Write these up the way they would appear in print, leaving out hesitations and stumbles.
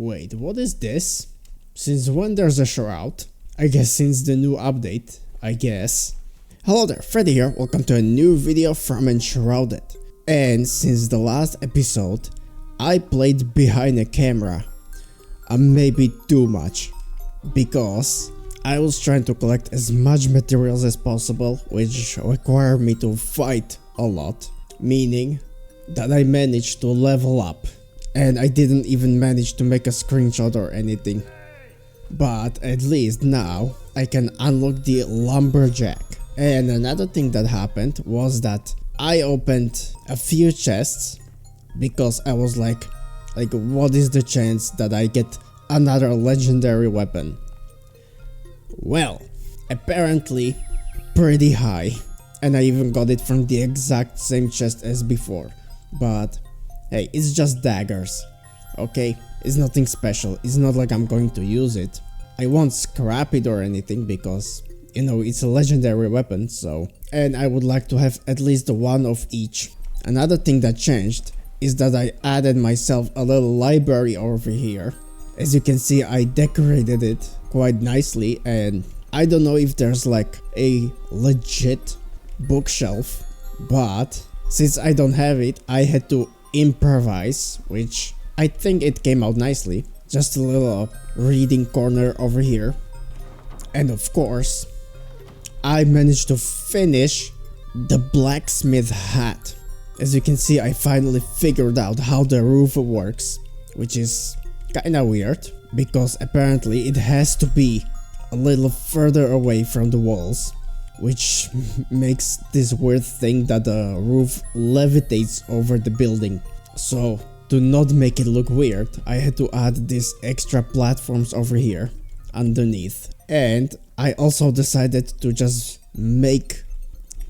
Wait, what is this? Since when there's a shroud? I guess since the new update, I guess. Hello there, Freddy here, welcome to a new video from Enshrouded. And since the last episode, I played behind a camera. Maybe too much. Because I was trying to collect as much materials as possible, which required me to fight a lot. Meaning that I managed to level up. And I didn't even manage to make a screenshot or anything. But at least now I can unlock the lumberjack. And another thing that happened was that I opened a few chests because I was like what is the chance that I get another legendary weapon? Well, apparently pretty high, and I even got it from the exact same chest as before. But hey, it's just daggers, okay? It's nothing special, it's not like I'm going to use it. I won't scrap it or anything because, you know, it's a legendary weapon, so... And I would like to have at least one of each. Another thing that changed is that I added myself a little library over here. As you can see, I decorated it quite nicely, and I don't know if there's like a legit bookshelf, but since I don't have it, I had to improvise, which I think it came out nicely. Just a little reading corner over here. And of course, I managed to finish the blacksmith hat. As you can see, I finally figured out how the roof works, which is kinda weird, because apparently it has to be a little further away from the walls, which makes this weird thing that the roof levitates over the building. So, to not make it look weird, I had to add these extra platforms over here, underneath. And I also decided to just make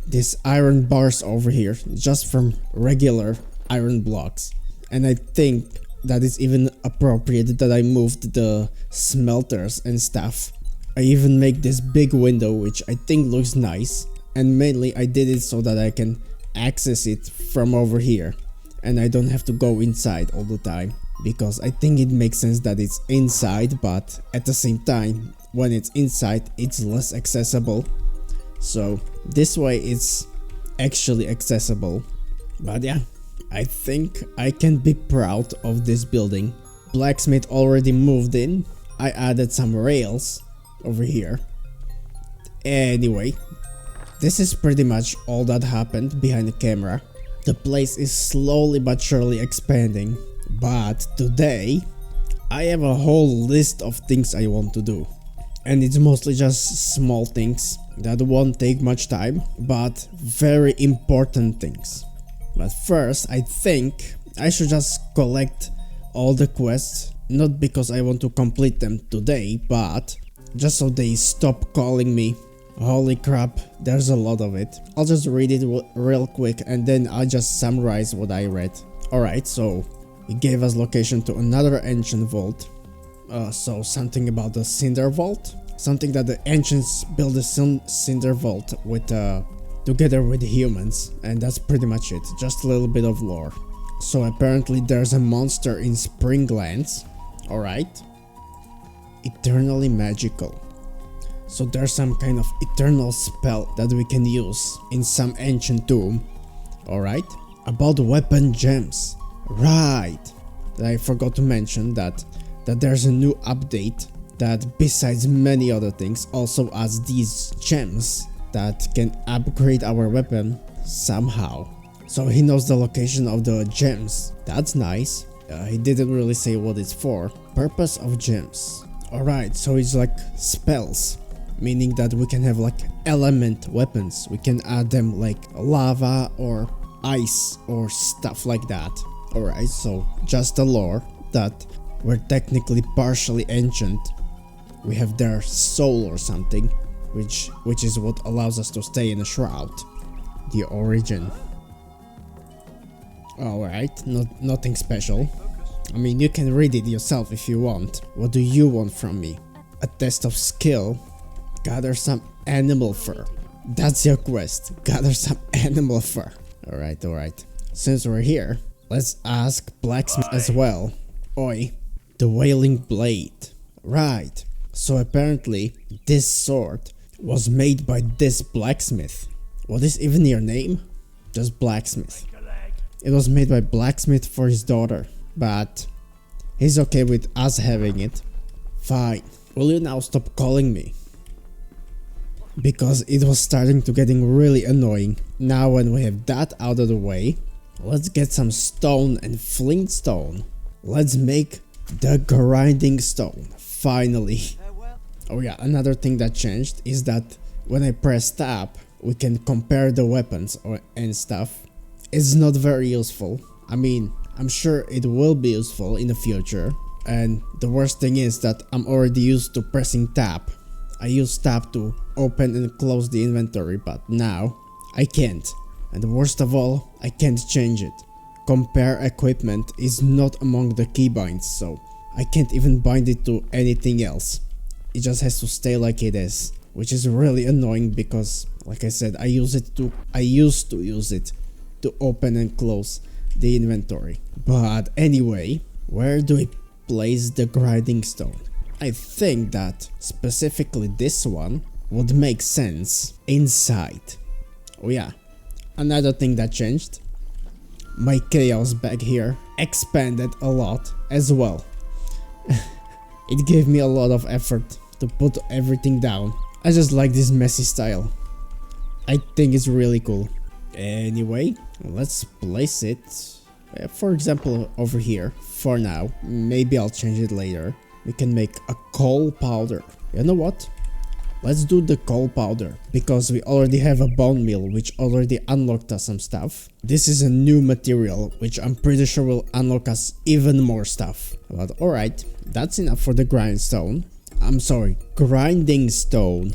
these iron bars over here, just from regular iron blocks. And I think that it's even appropriate that I moved the smelters and stuff. I even make this big window, which I think looks nice. And mainly I did it so that I can access it from over here. And I don't have to go inside all the time. Because I think it makes sense that it's inside, but at the same time, when it's inside, it's less accessible. So this way it's actually accessible. But yeah, I think I can be proud of this building. Blacksmith already moved in. I added some rails over here. Anyway, this is pretty much all that happened behind the camera. The place is slowly but surely expanding. But today, I have a whole list of things I want to do. And it's mostly just small things that won't take much time, but very important things. But first, I think I should just collect all the quests, not because I want to complete them today, but just so they stop calling me. Holy crap, there's a lot of it. I'll just read it real quick and then I'll just summarize what I read. Alright, so it gave us location to another ancient vault. So something about the cinder vault, something that the ancients built a cinder vault with together with humans, and that's pretty much it, just a little bit of lore. So apparently there's a monster in Springlands. Alright, eternally magical, so there's some kind of eternal spell that we can use in some ancient tomb. Alright, about weapon gems, right, I forgot to mention that there's a new update that, besides many other things, also adds these gems that can upgrade our weapon somehow. So he knows the location of the gems. That's nice. He didn't really say what it's for. Purpose of gems. Alright, so it's like spells, meaning that we can have like element weapons. We can add them like lava or ice or stuff like that. Alright, so just the lore that we're technically partially ancient. We have their soul or something, which is what allows us to stay in a shroud. The origin. Alright, nothing special. I mean, you can read it yourself if you want. What do you want from me? A test of skill? Gather some animal fur. That's your quest. Gather some animal fur. Alright. Since we're here, let's ask blacksmith as well. Oi, The Wailing Blade. Right. So apparently this sword was made by this blacksmith. What is even your name? Just blacksmith. It was made by blacksmith for his daughter, but he's okay with us having it. Fine. Will you now stop calling me? Because it was starting to getting really annoying. Now when we have that out of the way, let's get some stone and flintstone. Let's make the grinding stone. Finally. Oh yeah, another thing that changed is that when I press tab, we can compare the weapons and stuff. It's not very useful. I mean, I'm sure it will be useful in the future. And the worst thing is that I'm already used to pressing tab. I use tab to open and close the inventory, but now I can't. And the worst of all, I can't change it. Compare equipment is not among the keybinds, so I can't even bind it to anything else. It just has to stay like it is, which is really annoying because, like I said, I used to use it to open and close the inventory. But anyway, where do we place the grinding stone? I think that specifically this one would make sense inside. Oh yeah, another thing that changed. My chaos bag here expanded a lot as well. It gave me a lot of effort to put everything down. I just like this messy style. I think it's really cool. Anyway, let's place it, for example, over here for now. Maybe I'll change it later. We can make a coal powder. You know what? Let's do the coal powder, because we already have a bone meal which already unlocked us some stuff. This is a new material which I'm pretty sure will unlock us even more stuff. But alright, that's enough for the grindstone. I'm sorry, grinding stone.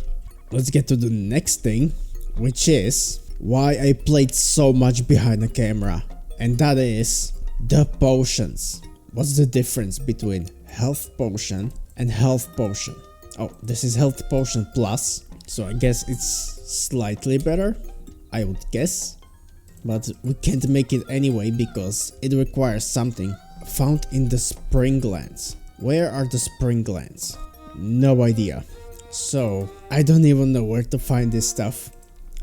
Let's get to the next thing, which is why I played so much behind the camera. And that is the potions. What's the difference between health potion and health potion? Oh, this is health potion plus, so I guess it's slightly better, I would guess. But we can't make it anyway because it requires something found in the Springlands. Where are the Springlands? No idea. So, I don't even know where to find this stuff.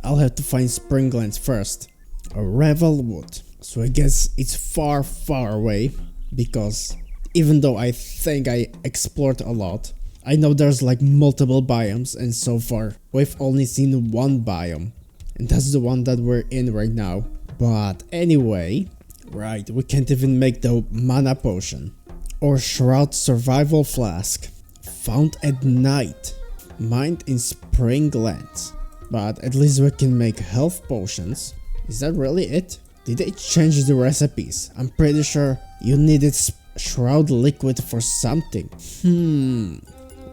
I'll have to find Springlands first. A Revel Wood. So I guess it's far away, because even though I think I explored a lot, I know there's like multiple biomes, and so far we've only seen one biome, and that's the one that we're in right now. But anyway, right, we can't even make the mana potion or shroud survival flask. Found at night, mined in Springlands. But at least we can make health potions. Is that really it? Did they change the recipes? I'm pretty sure you needed shroud liquid for something.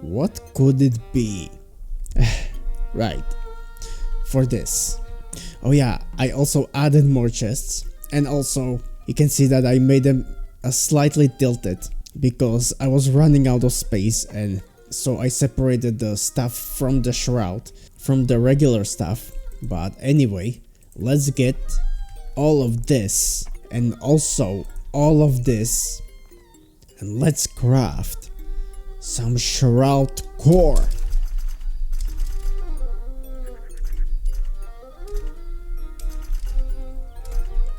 What could it be? Right, for this. Oh yeah, I also added more chests, and also you can see that I made them slightly tilted because I was running out of space, and so I separated the stuff from the shroud from the regular stuff. But anyway, let's get all of this and also all of this, and let's craft some shroud core.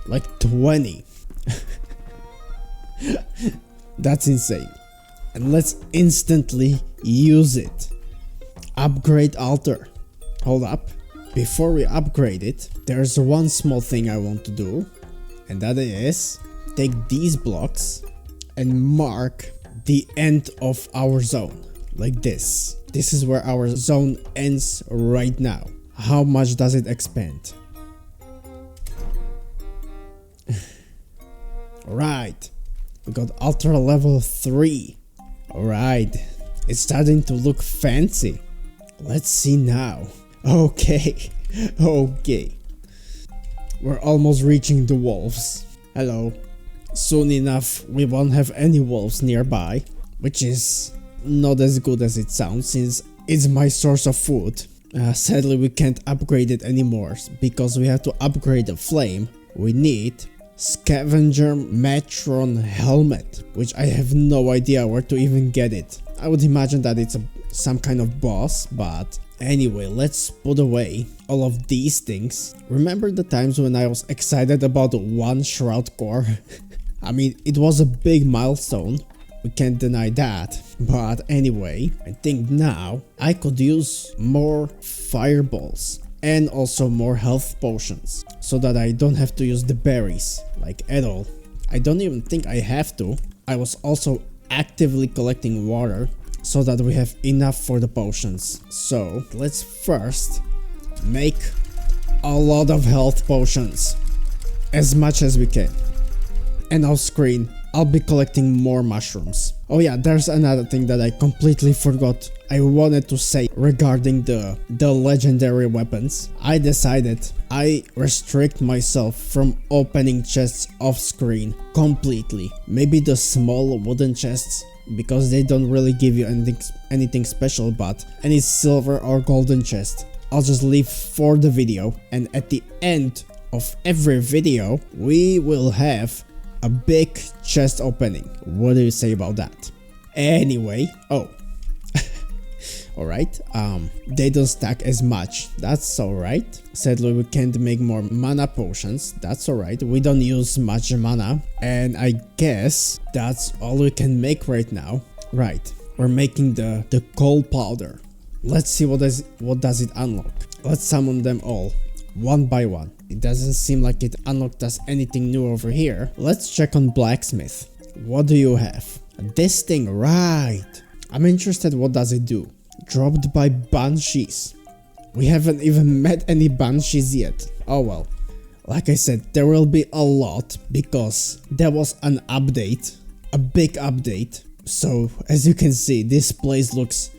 Like 20. That's insane. And let's instantly use it. Upgrade altar. Hold up. Before we upgrade it, there's one small thing I want to do, and that is take these blocks and mark the end of our zone, like this. This is where our zone ends right now. How much does it expand? Alright, we got altar level 3. Alright, it's starting to look fancy. Let's see now. Okay, we're almost reaching the wolves. Hello. Soon enough we won't have any wolves nearby, which is not as good as it sounds since it's my source of food. Sadly we can't upgrade it anymore because we have to upgrade the flame. We need Scavenger Matron helmet, which I have no idea where to even get it. I would imagine that it's some kind of boss, but anyway, let's put away all of these things. Remember the times when I was excited about one shroud core? I mean, it was a big milestone, we can't deny that. But anyway, I think now I could use more fireballs and also more health potions, so that I don't have to use the berries, like at all. I don't even think I have to. I was also actively collecting water, so that we have enough for the potions. So let's first make a lot of health potions, as much as we can. And off screen, I'll be collecting more mushrooms. Oh yeah, there's another thing that I completely forgot I wanted to say regarding the legendary weapons. I decided I restrict myself from opening chests off screen completely. Maybe the small wooden chests, because they don't really give you anything special, but any silver or golden chest I'll just leave for the video, and at the end of every video we will have a big chest opening. What do you say about that? Anyway, oh alright, they don't stack as much, that's alright. Sadly we can't make more mana potions, that's alright, we don't use much mana, and I guess that's all we can make right now. Right, we're making the coal powder. Let's see what does it unlock. Let's summon them all one by one. It doesn't seem like it unlocked us anything new over here. Let's check on blacksmith. What do you have? This thing, right. I'm interested, what does it do? Dropped by banshees. We haven't even met any banshees yet. Oh well. Like I said, there will be a lot, because there was an update, a big update. So as you can see, this place looks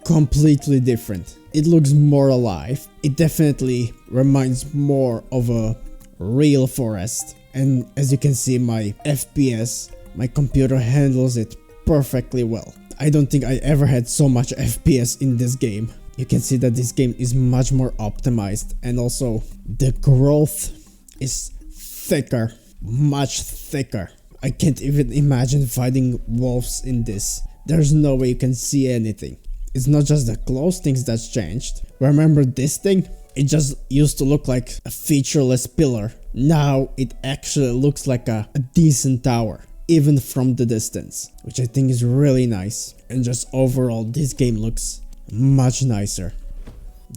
completely different. It looks more alive. It definitely reminds more of a real forest. And as you can see, my FPS, my computer handles it perfectly well. I don't think I ever had so much FPS in this game. You can see that this game is much more optimized, and also the growth is thicker, much thicker. I can't even imagine fighting wolves in this. There's no way you can see anything. It's not just the close things that's changed. Remember this thing? It just used to look like a featureless pillar. Now it actually looks like a decent tower, even from the distance, which I think is really nice. And just overall, this game looks much nicer.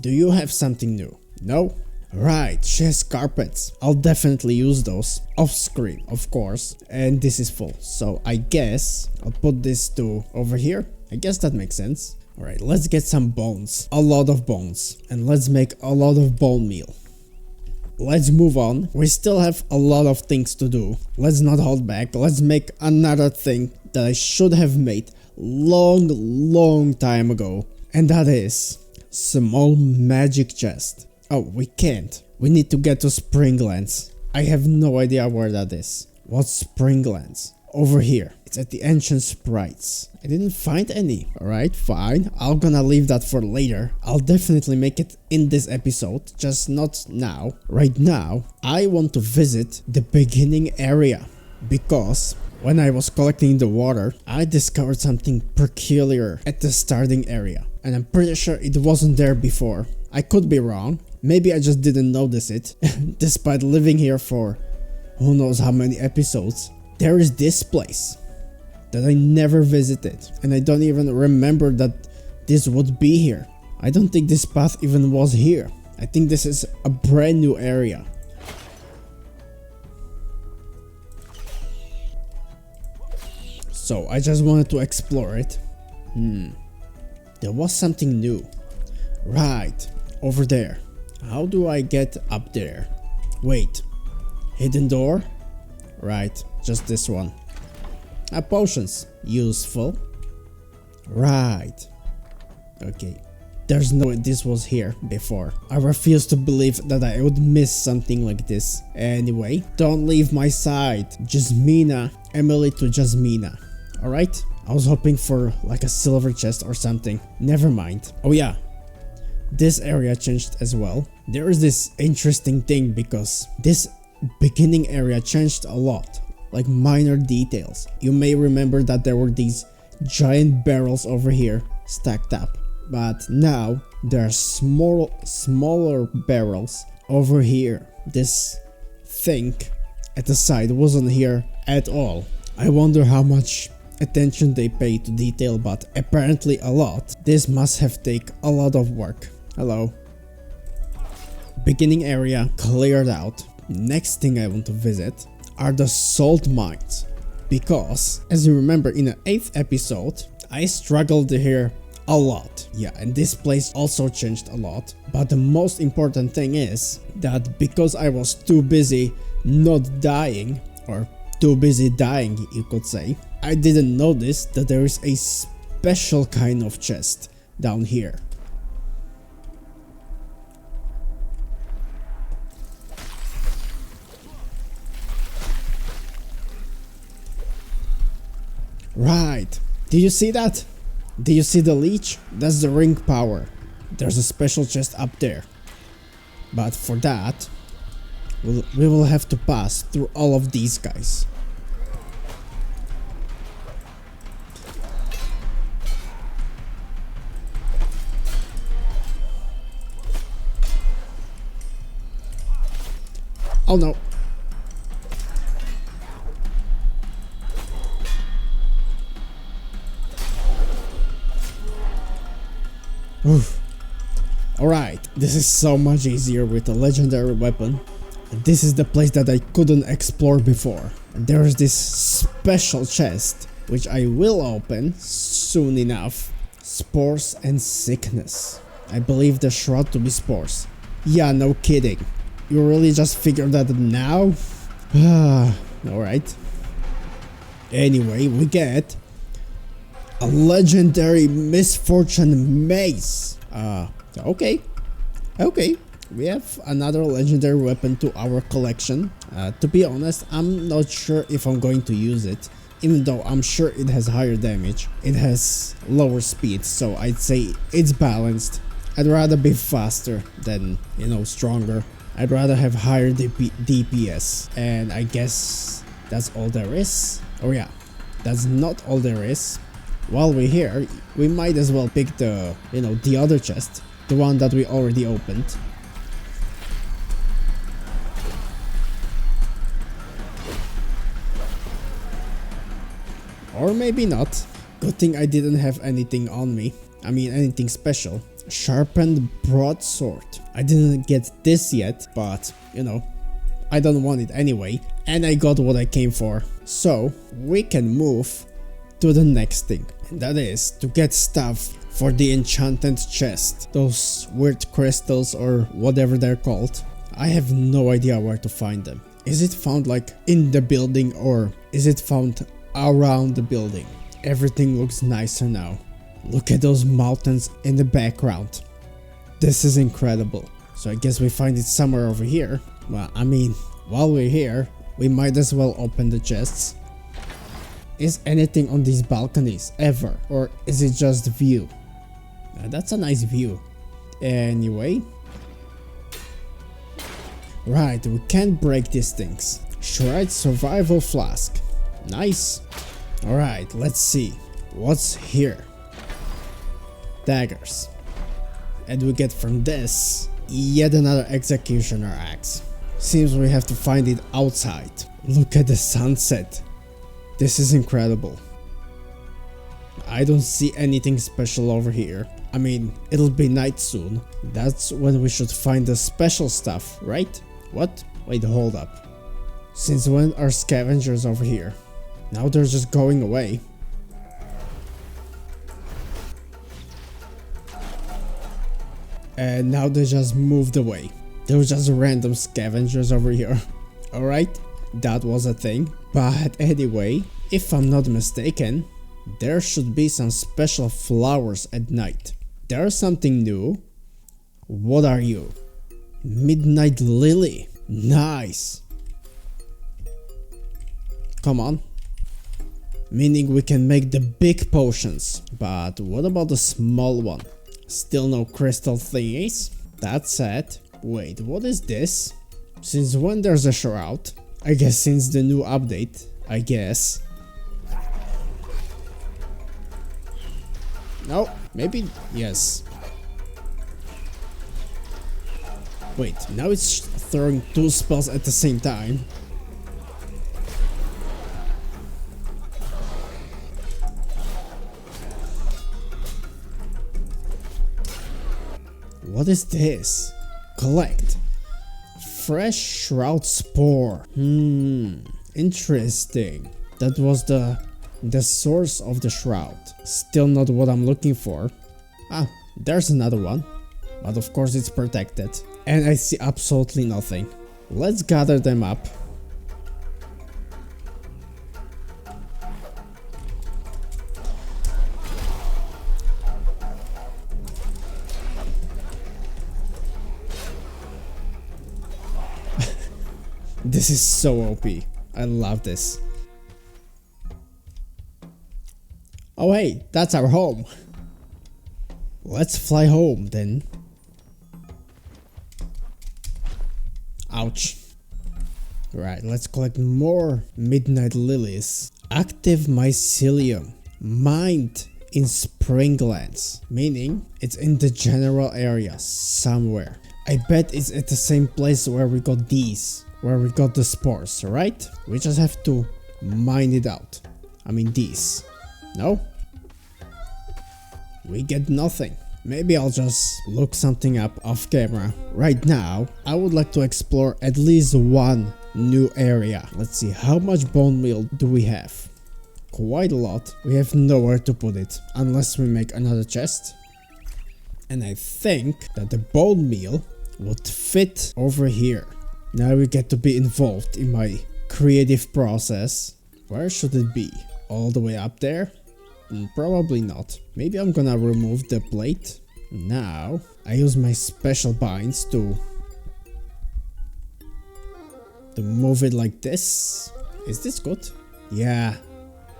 Do you have something new? No? Right, she has carpets. I'll definitely use those off screen, of course. And this is full, so I guess I'll put this to over here. I guess that makes sense. Alright, let's get some bones, a lot of bones, and let's make a lot of bone meal. Let's move on. We still have a lot of things to do. Let's not hold back. Let's make another thing that I should have made long time ago, and that is small magic chest. Oh, we can't. We need to get to Springlands. I have no idea where that is. What's Springlands? Over here. It's at the ancient sprites. I didn't find any. Alright, fine. I'm gonna leave that for later. I'll definitely make it in this episode, just not now. Right now, I want to visit the beginning area, because when I was collecting the water, I discovered something peculiar at the starting area, and I'm pretty sure it wasn't there before. I could be wrong. Maybe I just didn't notice it, despite living here for who knows how many episodes. There is this place that I never visited, and I don't even remember that this would be here. I don't think this path even was here. I think this is a brand new area. So I just wanted to explore it. There was something new. Right, over there. How do I get up there? Wait, hidden door? Right, just this one. Potions, useful. Right. Okay. There's no way this was here before. I refuse to believe that I would miss something like this. Anyway, don't leave my side. Jasmina, Emily to Jasmina. Alright? I was hoping for like a silver chest or something. Never mind. Oh yeah. This area changed as well. There is this interesting thing because this beginning area changed a lot, like minor details. You may remember that there were these giant barrels over here stacked up, but now there are smaller barrels over here. This thing at the side wasn't here at all. I wonder how much attention they pay to detail, but apparently a lot. This must have taken a lot of work. Hello. Beginning area cleared out. Next thing I want to visit are the salt mines, because as you remember in the 8th episode I struggled here a lot. Yeah, and this place also changed a lot, but the most important thing is that because I was too busy not dying, or too busy dying you could say, I didn't notice that there is a special kind of chest down here. Right, did you see that? Did you see the leech? That's the ring power. There's a special chest up there. But for that, we will have to pass through all of these guys. Oh no. Alright, this is so much easier with a legendary weapon. This is the place that I couldn't explore before. There is this special chest, which I will open soon enough. Spores and sickness. I believe the shroud to be spores. Yeah, no kidding. You really just figured that now? Alright. Anyway, we get a legendary misfortune mace. Okay. We have another legendary weapon to our collection. To be honest, I'm not sure if I'm going to use it, even though I'm sure it has higher damage. It has lower speed, so I'd say it's balanced. I'd rather be faster than, stronger. I'd rather have higher DPS, and I guess that's all there is. Oh yeah, that's not all there is. While we're here, we might as well pick the, the other chest, the one that we already opened. Or maybe not. Good thing I didn't have anything on me. I mean, anything special. Sharpened broadsword. I didn't get this yet, but, I don't want it anyway. And I got what I came for. So, we can move to the next thing. And that is to get stuff for the enchanted chest. Those weird crystals or whatever they're called. I have no idea where to find them. Is it found like in the building, or is it found around the building? Everything looks nicer now. Look at those mountains in the background. This is incredible. So I guess we find it somewhere over here. Well, I mean, while we're here, we might as well open the chests. Is anything on these balconies ever, or is it just the view? That's a nice view. Anyway. Right, we can't break these things. Shred survival flask. Nice. Alright, let's see. What's here? Daggers. And we get from this yet another executioner axe. Seems we have to find it outside. Look at the sunset. This is incredible. I don't see anything special over here. I mean, it'll be night soon. That's when we should find the special stuff, right? What? Wait, hold up. Since when are scavengers over here? Now they're just going away. And now they just moved away. There were just random scavengers over here. Alright, that was a thing. But anyway, if I'm not mistaken, there should be some special flowers at night. There's something new. What are you? Midnight lily. Nice. Come on. Meaning we can make the big potions. But what about the small one? Still no crystal thingies? That's sad. Wait, what is this? Since when there's a shroud? I guess since the new update, I guess. No, maybe yes. Wait, now it's throwing 2 spells at the same time. What is this? Collect. Fresh shroud spore. Interesting. That was the source of the shroud. Still not what I'm looking for. Ah, there's another one. But of course it's protected. And I see absolutely nothing. Let's gather them up. This is so OP. I love this. Oh hey, that's our home. Let's fly home then. Ouch. Right, let's collect more midnight lilies. Active mycelium. Mined in Springlands. Meaning it's in the general area somewhere. I bet it's at the same place where we got these. Where we got the spores, right? We just have to mine it out. I mean these. No? We get nothing. Maybe I'll just look something up off camera. Right now, I would like to explore at least one new area. Let's see, how much bone meal do we have? Quite a lot. We have nowhere to put it, unless we make another chest. And I think that the bone meal would fit over here. Now we get to be involved in my creative process. Where should it be? All the way up there? Probably not. Maybe I'm gonna remove the plate. Now I use my special binds to move it like this. Is this good? Yeah,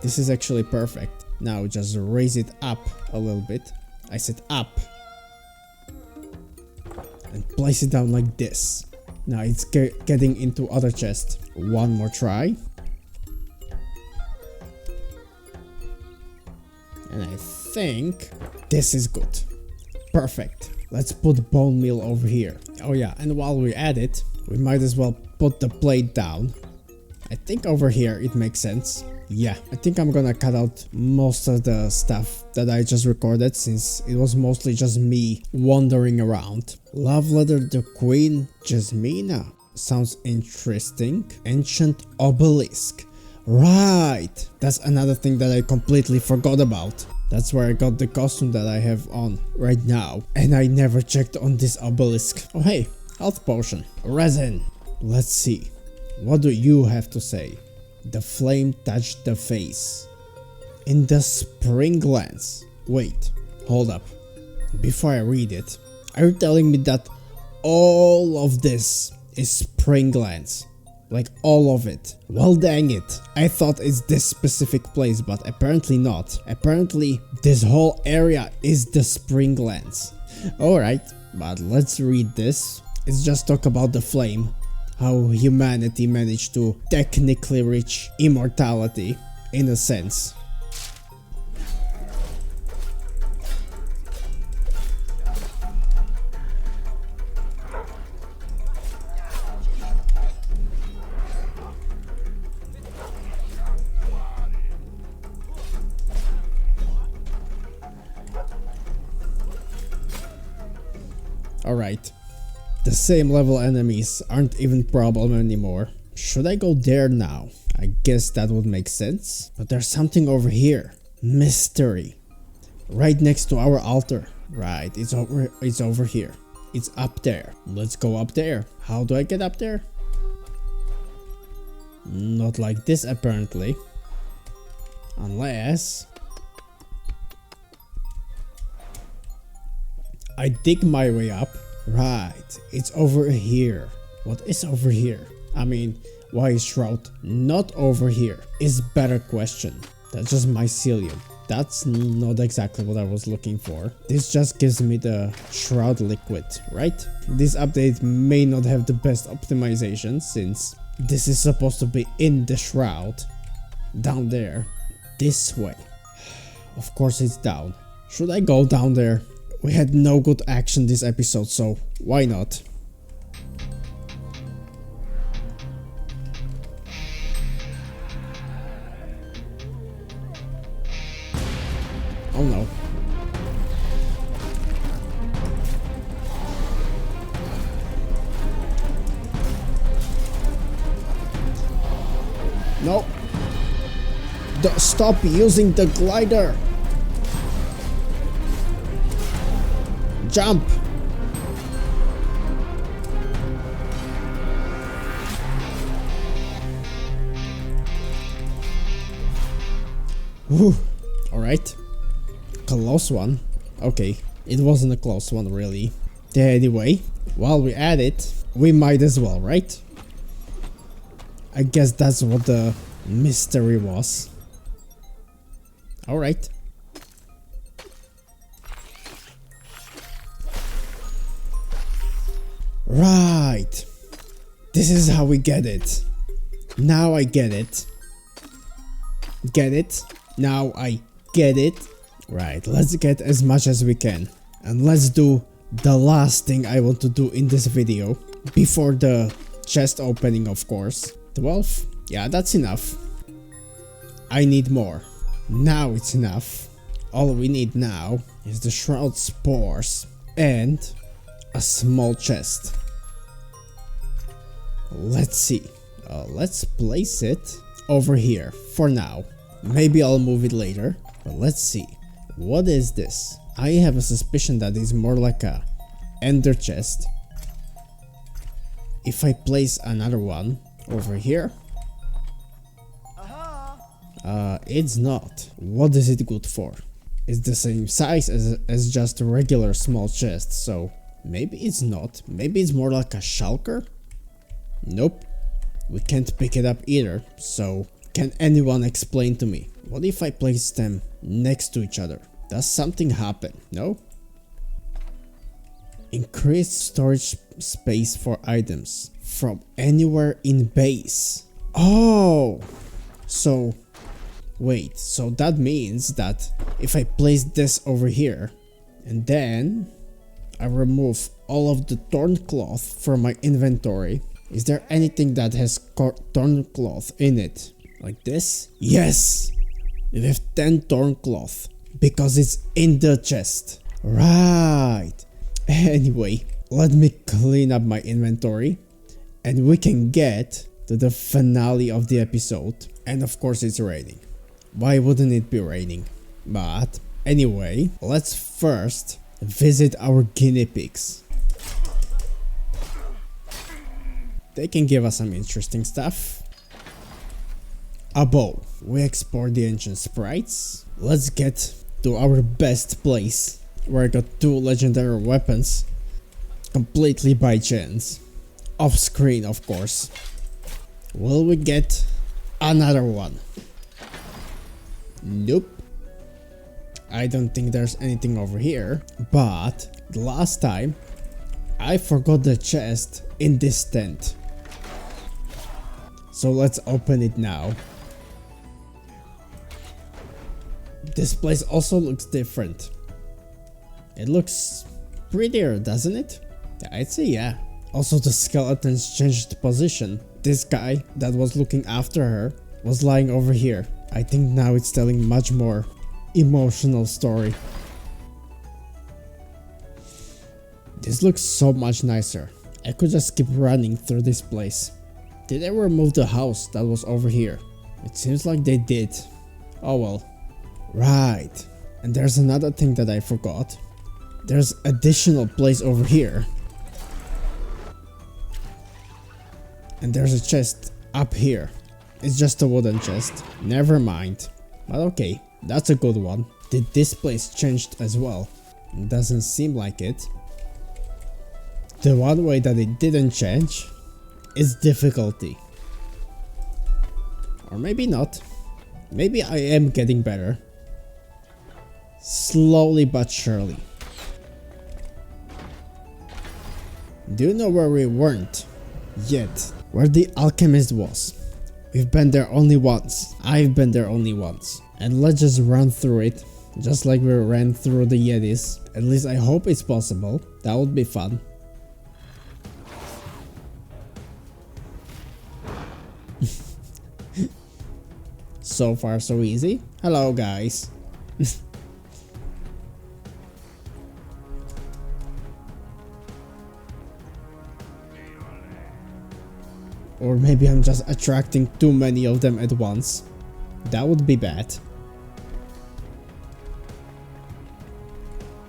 this is actually perfect. Now just raise it up a little bit. I said up. And place it down like this. Now it's getting into other chest. One more try. And I think this is good. Perfect. Let's put bone meal over here. Oh yeah, and while we're at it, we might as well put the plate down. I think over here it makes sense. Yeah, I think I'm gonna cut out most of the stuff that I just recorded, since it was mostly just me wandering around. Love letter the Queen Jasmina. Sounds interesting. Ancient obelisk. Right, that's another thing that I completely forgot about. That's where I got the costume that I have on right now. And I never checked on this obelisk. Oh hey, health potion. Resin. Let's see. What do you have to say? The flame touched the face. In the Springlands. Wait, hold up. Before I read it, are you telling me that all of this is Springlands? Like all of it? Well dang it. I thought it's this specific place, but apparently not. Apparently this whole area is the Springlands. Alright, but let's read this. It's just talk about the flame. How humanity managed to technically reach immortality, in a sense. Alright. The same level enemies aren't even problem anymore. Should I go there now? I guess that would make sense. But there's something over here. Mystery. Right next to our altar. Right, it's over here. It's up there. Let's go up there. How do I get up there? Not like this apparently. Unless I dig my way up. Right, it's over here. What is over here? I mean, why is Shroud not over here? Is better question. That's just mycelium. That's not exactly what I was looking for. This just gives me the shroud liquid, right? This update may not have the best optimization since this is supposed to be in the shroud. Down there. This way. Of course it's down. Should I go down there? We had no good action this episode, so why not? Oh no. No. Stop using the glider. Jump. Whew. All right. Close one. Okay, it wasn't a close one really. Anyway, while we're at it, we might as well, right? I guess that's what the mystery was. Alright. Right. This is how we get it. Now I get it. Get it? Now I get it. Right, let's get as much as we can. And let's do the last thing I want to do in this video. Before the chest opening, of course. 12? Yeah, that's enough. I need more. Now it's enough. All we need now is the shroud spores and a small chest. Let's see. Let's place it over here for now. Maybe I'll move it later, but let's see. What is this? I have a suspicion that it's more like a ender chest. If I place another one over here. It's not. What is it good for? It's the same size as just a regular small chest, so maybe it's not. Maybe it's more like a shulker? Nope. We can't pick it up either, so can anyone explain to me? What if I place them next to each other? Does something happen? No? Increased storage space for items from anywhere in base. Oh! So, wait, so that means that if I place this over here and then I remove all of the torn cloth from my inventory, is there anything that has torn cloth in it? Like this? Yes! We have 10 torn cloth because it's in the chest. Right. Anyway, let me clean up my inventory and we can get to the finale of the episode. And of course it's raining. Why wouldn't it be raining? But anyway, let's first visit our guinea pigs. They can give us some interesting stuff. A bow. We explored the ancient sprites. Let's get to our best place where I got 2 legendary weapons completely by chance. Off screen, of course. Will we get another one? Nope. I don't think there's anything over here, but the last time I forgot the chest in this tent. So let's open it now. This place also looks different. It looks prettier, doesn't it? I'd say yeah. Also the skeletons changed position. This guy that was looking after her was lying over here. I think now it's telling much more emotional story. This looks so much nicer. I could just keep running through this place. Did they remove the house that was over here? It seems like they did. Oh well. Right. And there's another thing that I forgot. There's additional place over here. And there's a chest up here. It's just a wooden chest. Never mind. But okay, that's a good one. Did this place changed as well? It doesn't seem like it. The one way that it didn't change is difficulty. Or maybe not. Maybe I am getting better. slowly but surely. Do you know where we weren't yet? Where the alchemist was. We've been there only once. I've been there only once. And let's just run through it, just like we ran through the Yetis. At least I hope it's possible. That would be fun. So far so easy. Hello guys. Or maybe I'm just attracting too many of them at once. That would be bad.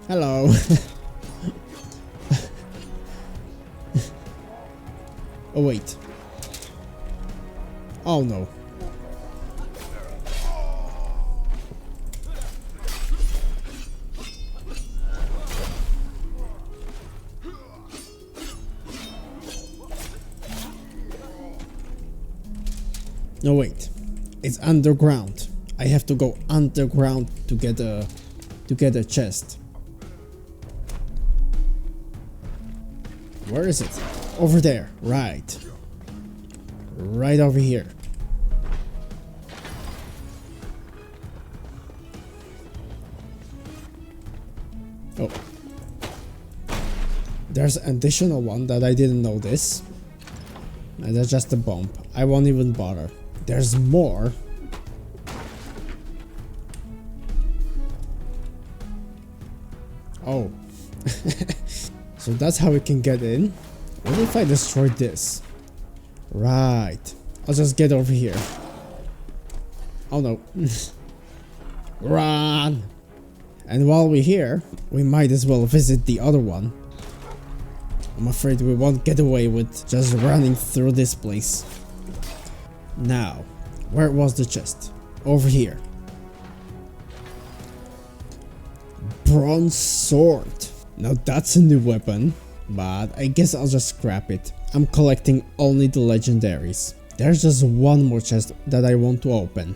Hello. Oh wait. Oh no. No wait, it's underground. I have to go underground to get a chest. Where is it? Over there, right. Right over here. Oh. There's an additional one that I didn't notice. And that's just a bump. I won't even bother. There's more. Oh. So that's how we can get in. What if I destroy this? Right. I'll just get over here. Oh no. Run! And while we're here, we might as well visit the other one. I'm afraid we won't get away with just running through this place. Now, where was the chest? Over here. Bronze sword. Now that's a new weapon, but I guess I'll just scrap it. I'm collecting only the legendaries. There's just one more chest that I want to open.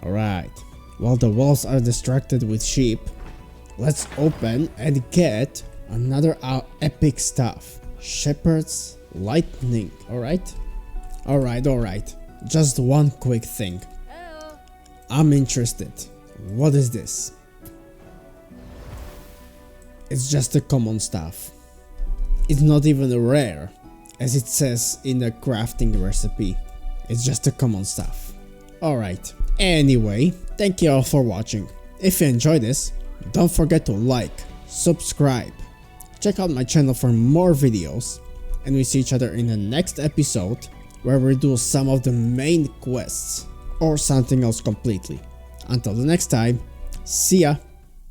Alright, while the walls are distracted with sheep, let's open and get another epic stuff. Shepherd's lightning. Alright. Just one quick thing. I'm interested. What is this? It's just a common stuff. It's not even a rare, as it says in the crafting recipe. It's just a common stuff. Alright, anyway, thank you all for watching. If you enjoyed this, don't forget to like, subscribe, check out my channel for more videos, and we see each other in the next episode where we do some of the main quests or something else completely. Until the next time, see ya!